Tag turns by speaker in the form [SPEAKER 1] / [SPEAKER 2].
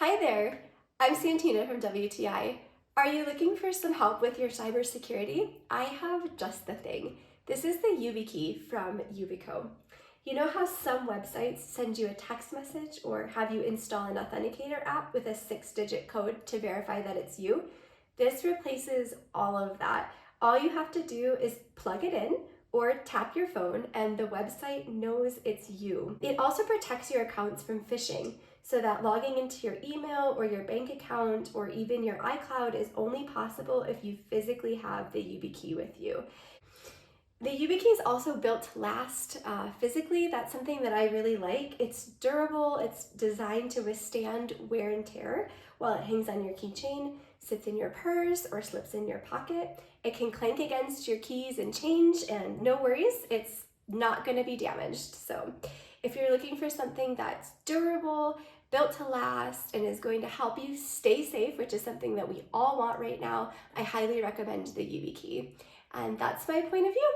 [SPEAKER 1] Hi there, I'm Santina from WTI. Are you looking for some help with your cybersecurity? I have just the thing. This is the YubiKey from Yubico. You know how some websites send you a text message or have you install an authenticator app with a 6-digit code to verify that it's you? This replaces all of that. All you have to do is plug it in or tap your phone and the website knows it's you. It also protects your accounts from phishing, so that logging into your email or your bank account or even your iCloud is only possible if you physically have the YubiKey with you. The YubiKey is also built to last physically. That's something that I really like. It's durable, it's designed to withstand wear and tear while it hangs on your keychain, sits in your purse, or slips in your pocket. It can clank against your keys and change, and no worries, it's not going to be damaged. So if you're looking for something that's durable, built to last, and is going to help you stay safe, which is something that we all want right now, I highly recommend the YubiKey. And that's my point of view.